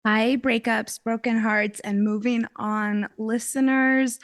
Hi, breakups, broken hearts, and moving on listeners.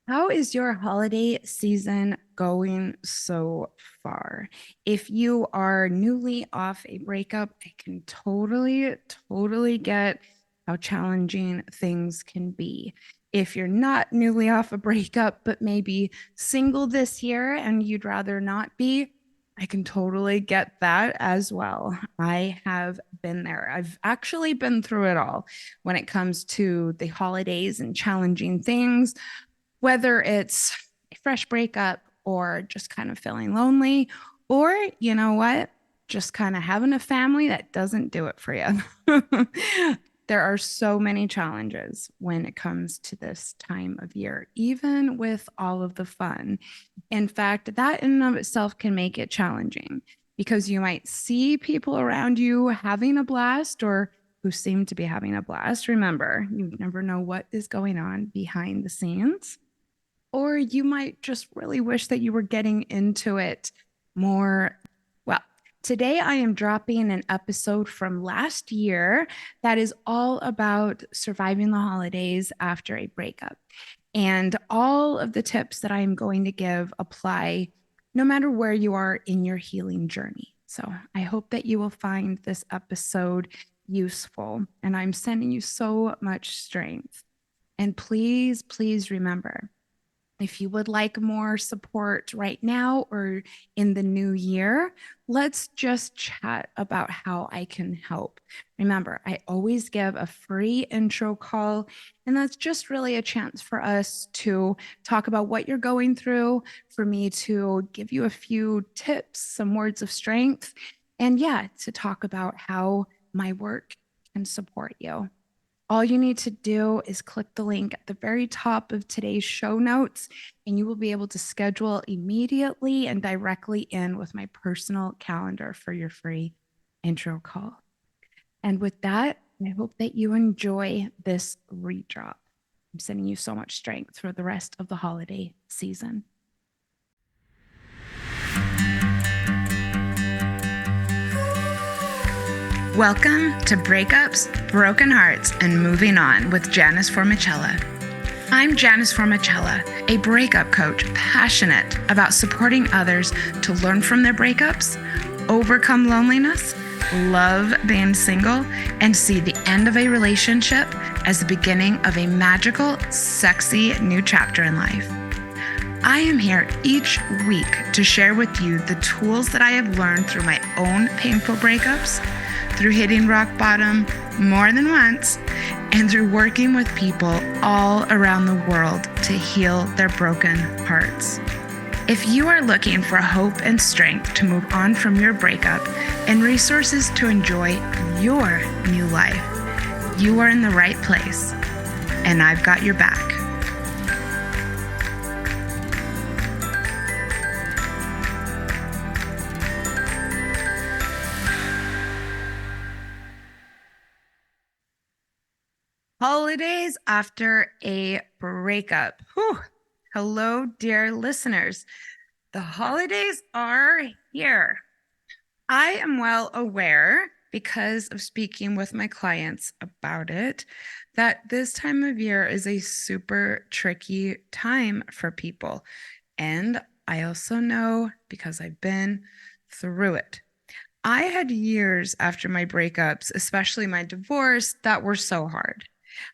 How is your holiday season going so far? If you are newly off a breakup, I can totally get how challenging things can be. If you're not newly off a breakup, but maybe single this year and you'd rather not be, I can totally get that as well. I have been there. I've actually been through it all when it comes to the holidays and challenging things, whether it's a fresh breakup or just kind of feeling lonely, or you know what, just kind of having a family that doesn't do it for you. There are so many challenges when it comes to this time of year, even with all of the fun. In fact, that in and of itself can make it challenging because you might see people around you having a blast or who seem to be having a blast. Remember, you never know what is going on behind the scenes. Or you might just really wish that you were getting into it more. Well, today I am dropping an episode from last year that is all about surviving the holidays after a breakup. And all of the tips that I am going to give apply no matter where you are in your healing journey. So I hope that you will find this episode useful. And I'm sending you so much strength. And please remember, if you would like more support right now or in the new year, let's just chat about how I can help. Remember, I always give a free intro call, and that's just really a chance for us to talk about what you're going through, for me to give you a few tips, some words of strength, and yeah, to talk about how my work can support you. All you need to do is click the link at the very top of today's show notes, and you will be able to schedule immediately and directly in with my personal calendar for your free intro call. And with that, I hope that you enjoy this redrop. I'm sending you so much strength for the rest of the holiday season. Welcome to Breakups, Broken Hearts, and Moving On with Janice Formichella. I'm Janice Formichella, a breakup coach passionate about supporting others to learn from their breakups, overcome loneliness, love being single, and see the end of a relationship as the beginning of a magical, sexy new chapter in life. I am here each week to share with you the tools that I have learned through my own painful breakups, through hitting rock bottom more than once, and through working with people all around the world to heal their broken hearts. If you are looking for hope and strength to move on from your breakup and resources to enjoy your new life, you are in the right place, and I've got your back. Holidays after a breakup. Whew. Hello, dear listeners. The holidays are here. I am well aware, because of speaking with my clients about it, that this time of year is a super tricky time for people. And I also know, because I've been through it. I had years after my breakups, especially my divorce, that were so hard.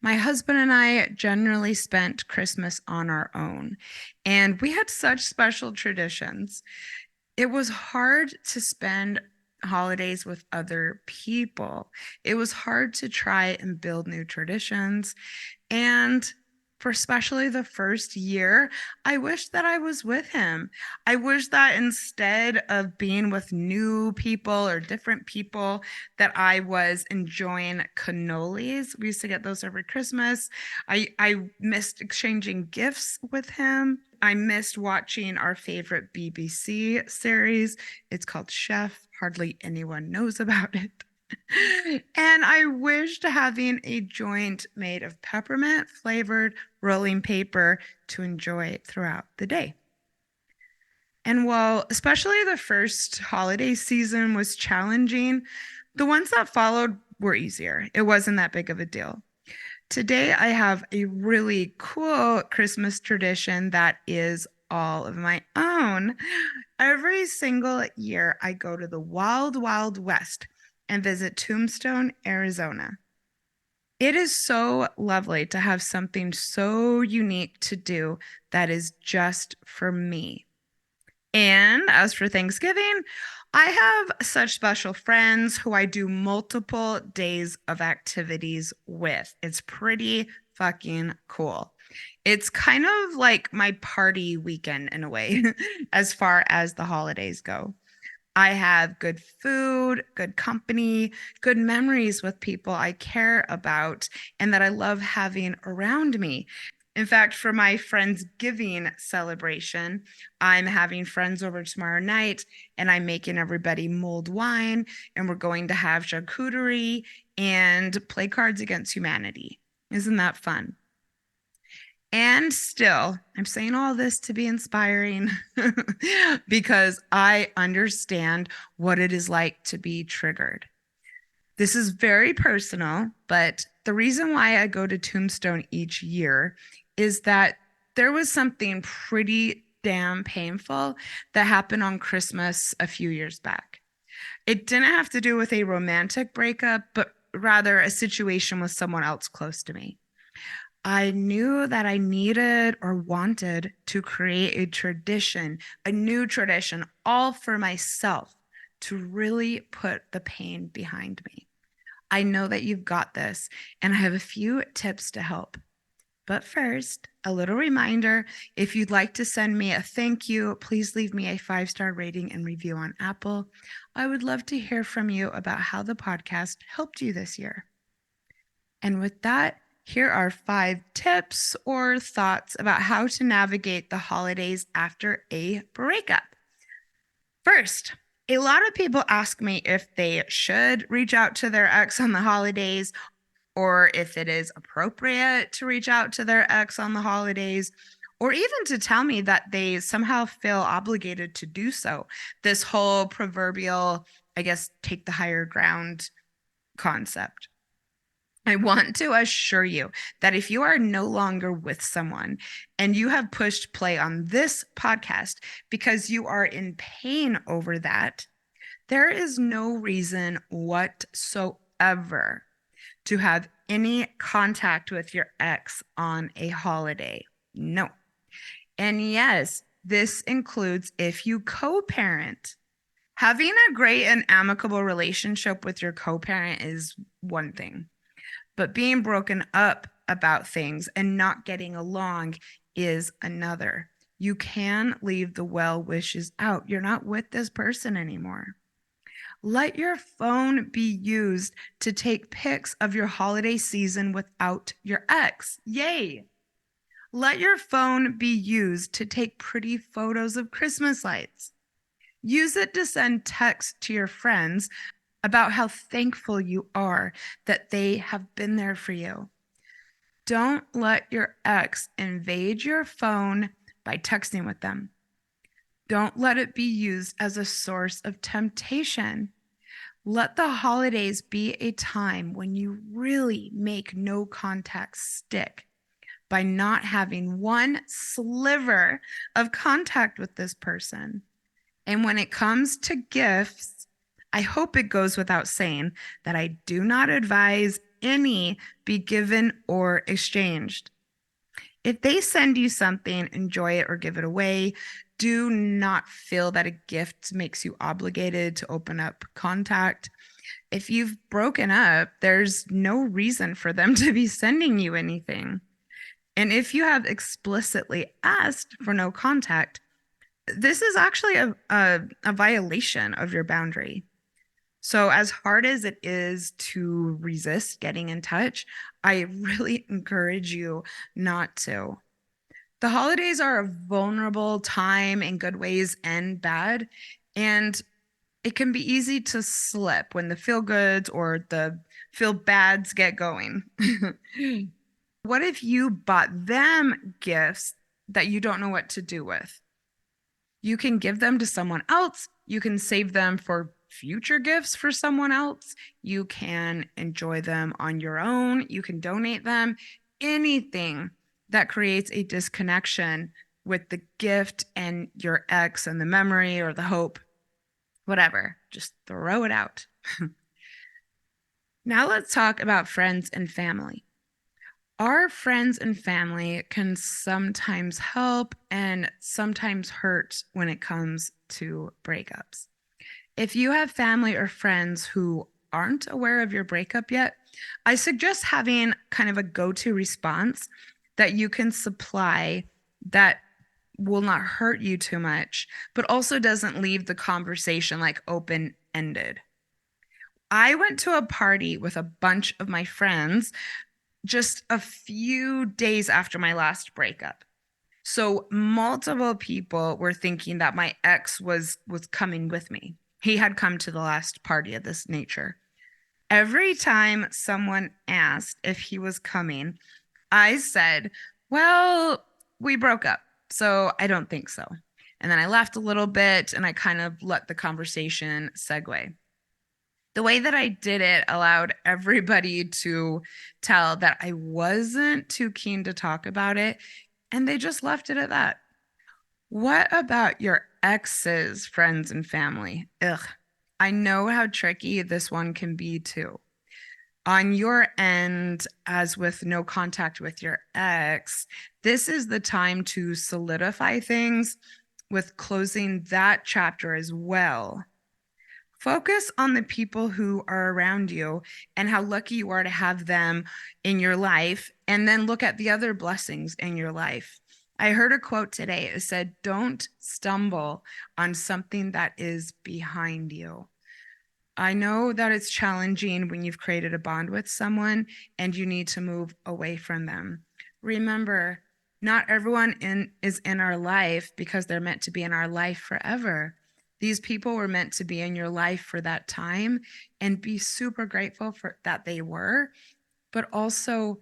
My husband and I generally spent Christmas on our own, and we had such special traditions. It was hard to spend holidays with other people. It was hard to try and build new traditions. And for especially the first year, I wish that I was with him. I wish that instead of being with new people or different people, that I was enjoying cannolis. We used to get those over Christmas. I missed exchanging gifts with him. I missed watching our favorite BBC series. It's called Chef. Hardly anyone knows about it. And I wished having a joint made of peppermint flavored rolling paper to enjoy throughout the day. And while especially the first holiday season was challenging, the ones that followed were easier. It wasn't that big of a deal. Today, I have a really cool Christmas tradition that is all of my own. Every single year, I go to the Wild Wild West and visit Tombstone, Arizona. It is so lovely to have something so unique to do that is just for me. And as for Thanksgiving, I have such special friends who I do multiple days of activities with. It's pretty fucking cool. It's kind of like my party weekend in a way, as far as the holidays go. I have good food, good company, good memories with people I care about and that I love having around me. In fact, for my Friendsgiving celebration, I'm having friends over tomorrow night and I'm making everybody mulled wine and we're going to have charcuterie and play Cards Against Humanity. Isn't that fun? And still, I'm saying all this to be inspiring because I understand what it is like to be triggered. This is very personal, but the reason why I go to Tombstone each year is that there was something pretty damn painful that happened on Christmas a few years back. It didn't have to do with a romantic breakup, but rather a situation with someone else close to me. I knew that I needed or wanted to create a tradition, a new tradition, all for myself to really put the pain behind me. I know that you've got this, and I have a few tips to help. But first, a little reminder, if you'd like to send me a thank you, please leave me a 5-star rating and review on Apple. I would love to hear from you about how the podcast helped you this year. And with that, here are 5 tips or thoughts about how to navigate the holidays after a breakup. First, a lot of people ask me if they should reach out to their ex on the holidays or if it is appropriate to reach out to their ex on the holidays, or even to tell me that they somehow feel obligated to do so. This whole proverbial, I guess, take the higher ground concept. I want to assure you that if you are no longer with someone and you have pushed play on this podcast because you are in pain over that, there is no reason whatsoever to have any contact with your ex on a holiday. No. And yes, this includes if you co-parent. Having a great and amicable relationship with your co-parent is one thing. But being broken up about things and not getting along is another. You can leave the well wishes out. You're not with this person anymore. Let your phone be used to take pics of your holiday season without your ex. Yay. Let your phone be used to take pretty photos of Christmas lights. Use it to send texts to your friends about how thankful you are that they have been there for you. Don't let your ex invade your phone by texting with them. Don't let it be used as a source of temptation. Let the holidays be a time when you really make no contact stick by not having one sliver of contact with this person. And when it comes to gifts, I hope it goes without saying that I do not advise any be given or exchanged. If they send you something, enjoy it or give it away. Do not feel that a gift makes you obligated to open up contact. If you've broken up, there's no reason for them to be sending you anything. And if you have explicitly asked for no contact, this is actually a violation of your boundary. So as hard as it is to resist getting in touch, I really encourage you not to. The holidays are a vulnerable time in good ways and bad, and it can be easy to slip when the feel goods or the feel bads get going. What if you bought them gifts that you don't know what to do with? You can give them to someone else. You can save them for future gifts for someone else. You can enjoy them on your own. You can donate them. Anything that creates a disconnection with the gift and your ex and the memory or the hope, whatever, just throw it out. Now let's talk about friends and family. Our friends and family can sometimes help and sometimes hurt when it comes to breakups. If you have family or friends who aren't aware of your breakup yet, I suggest having kind of a go-to response that you can supply that will not hurt you too much, but also doesn't leave the conversation like open-ended. I went to a party with a bunch of my friends just a few days after my last breakup. So multiple people were thinking that my ex was coming with me. He had come to the last party of this nature. Every time someone asked if he was coming, I said, well, we broke up, so I don't think so. And then I laughed a little bit and I kind of let the conversation segue. The way that I did it allowed everybody to tell that I wasn't too keen to talk about it, and they just left it at that. What about your ex's friends and family? Ugh, I know how tricky this one can be too. On your end, as with no contact with your ex, this is the time to solidify things with closing that chapter as well. Focus on the people who are around you and how lucky you are to have them in your life, and then look at the other blessings in your life. I heard a quote today. It said, don't stumble on something that is behind you. I know that it's challenging when you've created a bond with someone and you need to move away from them. Remember, not everyone is in our life because they're meant to be in our life forever. These people were meant to be in your life for that time, and be super grateful for that they were, but also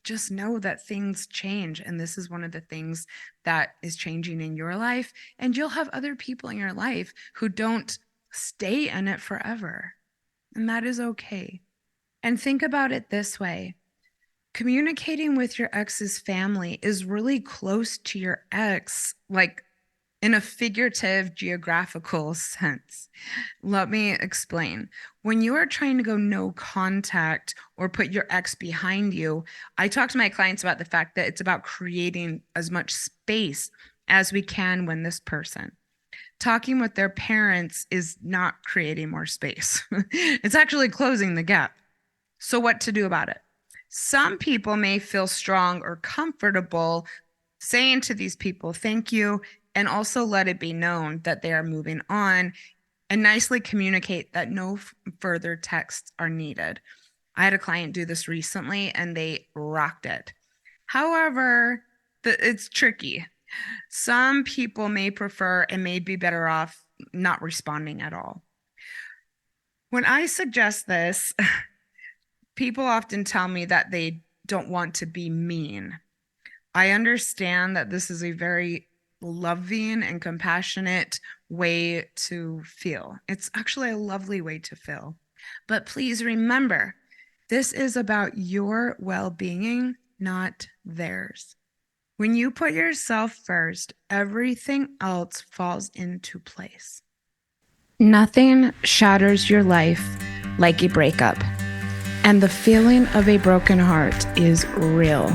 just know that things change. And this is one of the things that is changing in your life. And you'll have other people in your life who don't stay in it forever. And that is okay. And think about it this way. Communicating with your ex's family is really close to your ex, like in a figurative geographical sense. Let me explain. When you are trying to go no contact or put your ex behind you, I talk to my clients about the fact that it's about creating as much space as we can when this person. Talking with their parents is not creating more space. It's actually closing the gap. So what to do about it? Some people may feel strong or comfortable saying to these people, thank you, and also let it be known that they are moving on, and nicely communicate that no further texts are needed. I had a client do this recently and they rocked it. However, it's tricky. Some people may prefer and may be better off not responding at all. When I suggest this, people often tell me that they don't want to be mean. I understand that this is a very loving and compassionate way to feel. It's actually a lovely way to feel. But please remember, this is about your well-being, not theirs. When you put yourself first, everything else falls into place. Nothing shatters your life like a breakup, and the feeling of a broken heart is real.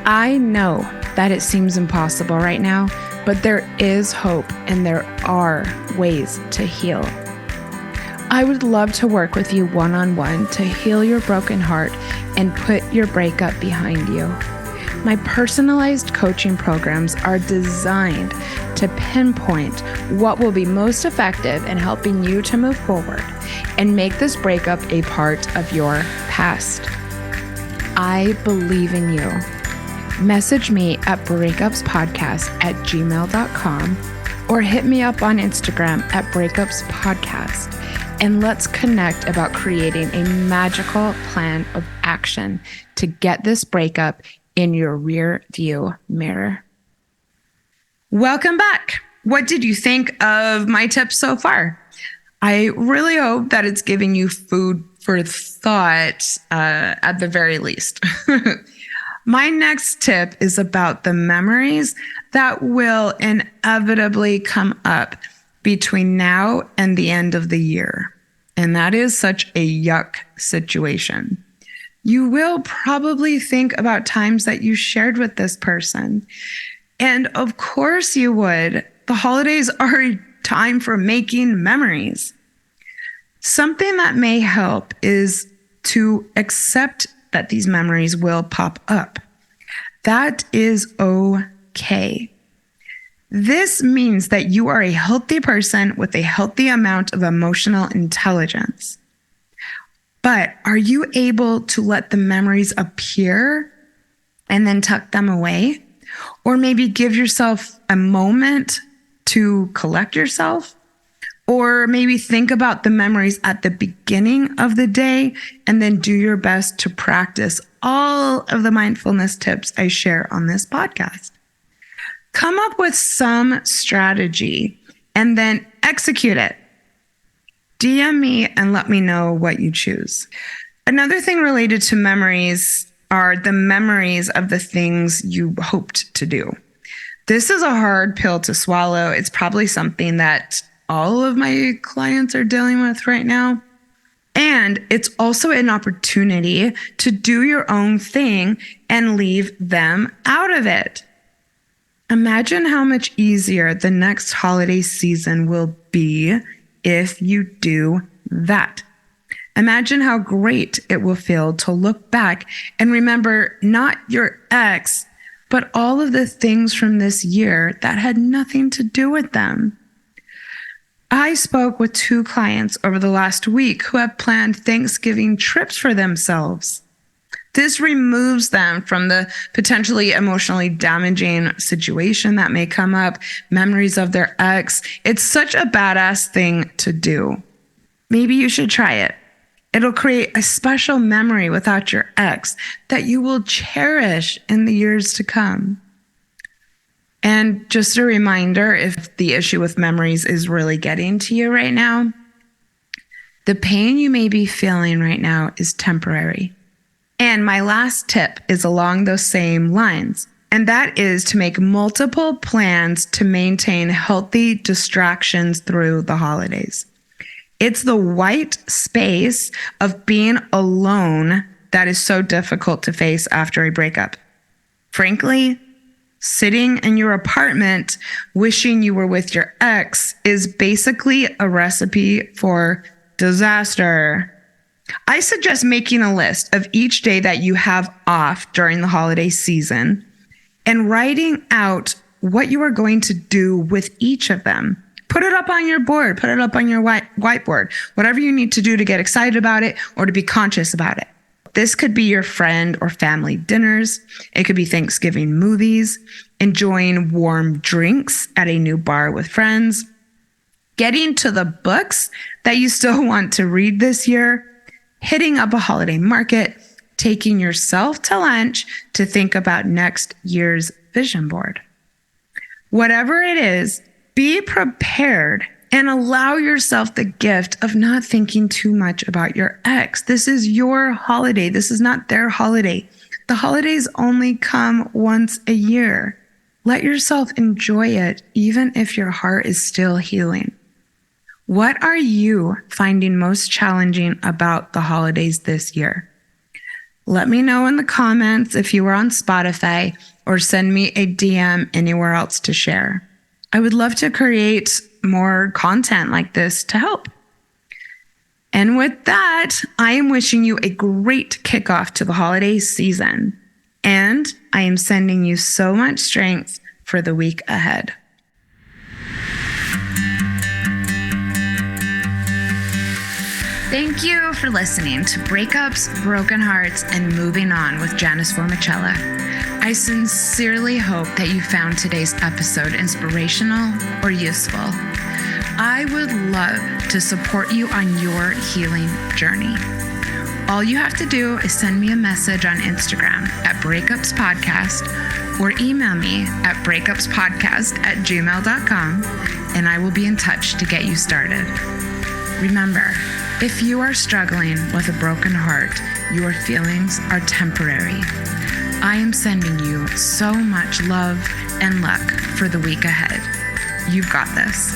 I know that it seems impossible right now, but there is hope and there are ways to heal. I would love to work with you one-on-one to heal your broken heart and put your breakup behind you. My personalized coaching programs are designed to pinpoint what will be most effective in helping you to move forward and make this breakup a part of your past. I believe in you. Message me at breakupspodcast@gmail.com or hit me up on Instagram at breakupspodcast, and let's connect about creating a magical plan of action to get this breakup in your rear view mirror. Welcome back. What did you think of my tips so far? I really hope that it's giving you food for thought at the very least. My next tip is about the memories that will inevitably come up between now and the end of the year. And that is such a yuck situation. You will probably think about times that you shared with this person. And of course you would. The holidays are a time for making memories. Something that may help is to accept that these memories will pop up. That is okay. This means that you are a healthy person with a healthy amount of emotional intelligence. But are you able to let the memories appear and then tuck them away? Or maybe give yourself a moment to collect yourself? Or maybe think about the memories at the beginning of the day and then do your best to practice all of the mindfulness tips I share on this podcast. Come up with some strategy and then execute it. DM me and let me know what you choose. Another thing related to memories are the memories of the things you hoped to do. This is a hard pill to swallow. It's probably something that all of my clients are dealing with right now. And it's also an opportunity to do your own thing and leave them out of it. Imagine how much easier the next holiday season will be if you do that. Imagine how great it will feel to look back and remember not your ex, but all of the things from this year that had nothing to do with them. I spoke with 2 clients over the last week who have planned Thanksgiving trips for themselves. This removes them from the potentially emotionally damaging situation that may come up, memories of their ex. It's such a badass thing to do. Maybe you should try it. It'll create a special memory without your ex that you will cherish in the years to come. And just a reminder, if the issue with memories is really getting to you right now, the pain you may be feeling right now is temporary. And my last tip is along those same lines, and that is to make multiple plans to maintain healthy distractions through the holidays. It's the white space of being alone that is so difficult to face after a breakup. Frankly, sitting in your apartment wishing you were with your ex is basically a recipe for disaster. I suggest making a list of each day that you have off during the holiday season and writing out what you are going to do with each of them. Put it up on your board, put it up on your whiteboard, whatever you need to do to get excited about it or to be conscious about it. This could be your friend or family dinners. It could be Thanksgiving movies, enjoying warm drinks at a new bar with friends, getting to the books that you still want to read this year, hitting up a holiday market, taking yourself to lunch to think about next year's vision board. Whatever it is, be prepared and allow yourself the gift of not thinking too much about your ex. This is your holiday. This is not their holiday. The holidays only come once a year. Let yourself enjoy it, even if your heart is still healing. What are you finding most challenging about the holidays this year? Let me know in the comments if you are on Spotify or send me a DM anywhere else to share. I would love to create more content like this to help. And with that, I am wishing you a great kickoff to the holiday season. And I am sending you so much strength for the week ahead. Thank you for listening to Breakups, Broken Hearts, and Moving On with Janice Formichella. I sincerely hope that you found today's episode inspirational or useful. I would love to support you on your healing journey. All you have to do is send me a message on Instagram at Breakups Podcast or email me at breakupspodcast@gmail.com, and I will be in touch to get you started. Remember, if you are struggling with a broken heart, your feelings are temporary. I am sending you so much love and luck for the week ahead. You've got this.